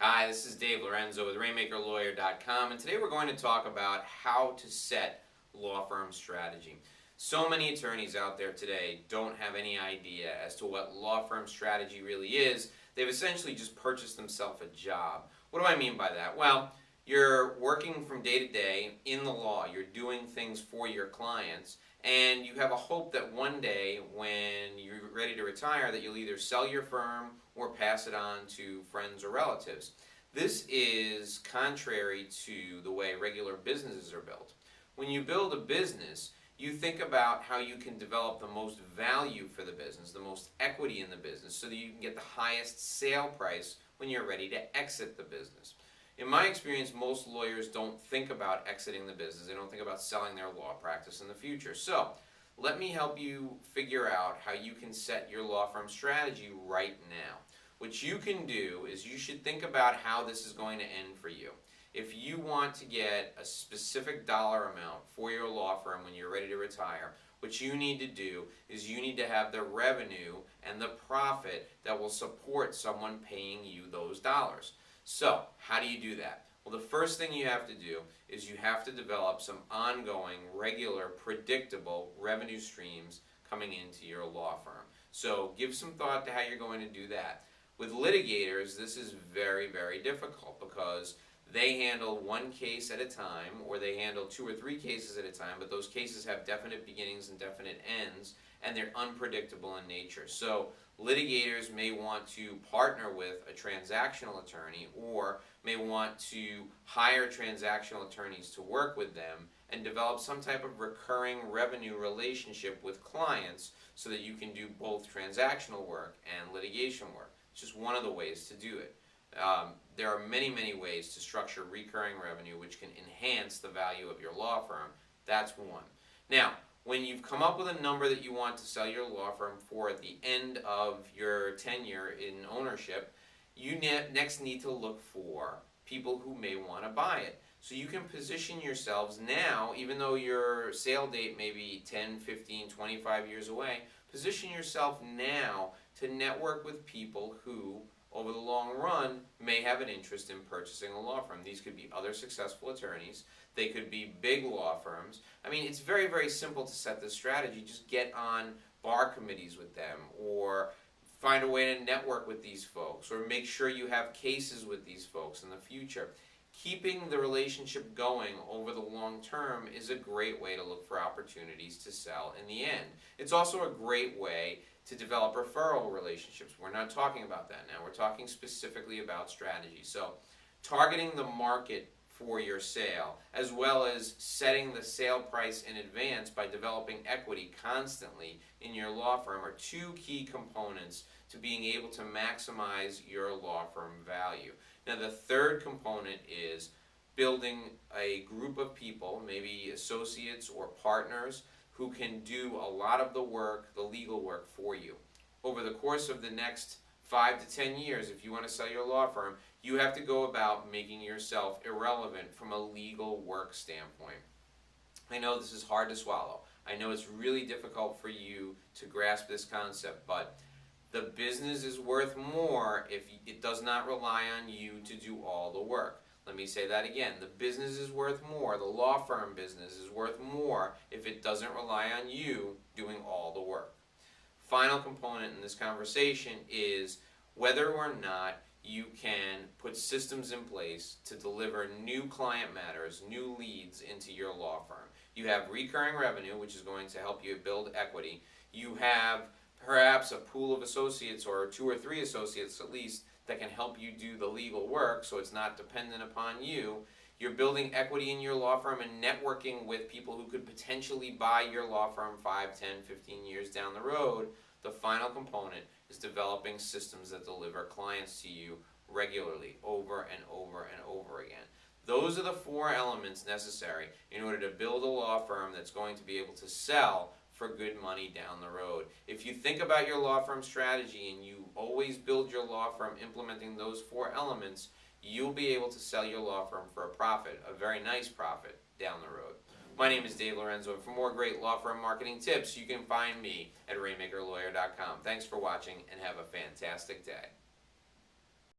Hi, this is Dave Lorenzo with RainmakerLawyer.com, and today we're going to talk about how to set law firm strategy. So many attorneys out there today don't have any idea as to what law firm strategy really is. They've essentially just purchased themselves a job. What do I mean by that? Well, you're working from day to day in the law. You're doing things for your clients, and you have a hope that one day when you're ready to retire that you'll either sell your firm or pass it on to friends or relatives. This is contrary to the way regular businesses are built. When you build a business, you think about how you can develop the most value for the business, the most equity in the business, so that you can get the highest sale price when you're ready to exit the business. In my experience, most lawyers don't think about exiting the business. They don't think about selling their law practice in the future. So, let me help you figure out how you can set your law firm strategy right now. What you can do is you should think about how this is going to end for you. If you want to get a specific dollar amount for your law firm when you're ready to retire, what you need to do is you need to have the revenue and the profit that will support someone paying you those dollars. So, how do you do that? Well, the first thing you have to do is you have to develop some ongoing, regular, predictable revenue streams coming into your law firm. So, give some thought to how you're going to do that. With litigators, this is very, very difficult because they handle one case at a time, or they handle 2 or 3 cases at a time, but those cases have definite beginnings and definite ends, and they're unpredictable in nature. So litigators may want to partner with a transactional attorney, or may want to hire transactional attorneys to work with them and develop some type of recurring revenue relationship with clients so that you can do both transactional work and litigation work. It's just one of the ways to do it. There are many, many ways to structure recurring revenue which can enhance the value of your law firm. That's one. Now, when you've come up with a number that you want to sell your law firm for at the end of your tenure in ownership, you next need to look for people who may want to buy it. So you can position yourselves now, even though your sale date may be 10, 15, 25 years away, position yourself now to network with people who, over the long run, may have an interest in purchasing a law firm. These could be other successful attorneys. They could be big law firms. I mean, it's very, very simple to set this strategy. Just get on bar committees with them, or find a way to network with these folks, or make sure you have cases with these folks in the future. Keeping the relationship going over the long term is a great way to look for opportunities to sell in the end. It's also a great way to develop referral relationships. We're not talking about that now. We're talking specifically about strategy. So, targeting the market for your sale, as well as setting the sale price in advance by developing equity constantly in your law firm, are 2 key components to being able to maximize your law firm value. Now, the third component is building a group of people, maybe associates or partners, who can do a lot of the work, the legal work for you. Over the course of the next 5 to 10 years, if you want to sell your law firm, you have to go about making yourself irrelevant from a legal work standpoint. I know this is hard to swallow. I know it's really difficult for you to grasp this concept, but the business is worth more if it does not rely on you to do all the work. Let me say that again. The business is worth more, the law firm business is worth more if it doesn't rely on you doing all the work. Final component in this conversation is whether or not you can put systems in place to deliver new client matters, new leads into your law firm. You have recurring revenue, which is going to help you build equity. You have perhaps a pool of associates, or 2 or 3 associates at least, that can help you do the legal work so it's not dependent upon you. You're building equity in your law firm and networking with people who could potentially buy your law firm 5, 10, 15 years down the road. The final component is developing systems that deliver clients to you regularly, over and over and over again. Those are the 4 elements necessary in order to build a law firm that's going to be able to sell for good money down the road. If you think about your law firm strategy and you always build your law firm implementing those 4 elements, you'll be able to sell your law firm for a profit, a very nice profit, down the road. My name is Dave Lorenzo, and for more great law firm marketing tips, you can find me at RainmakerLawyer.com. Thanks for watching, and have a fantastic day.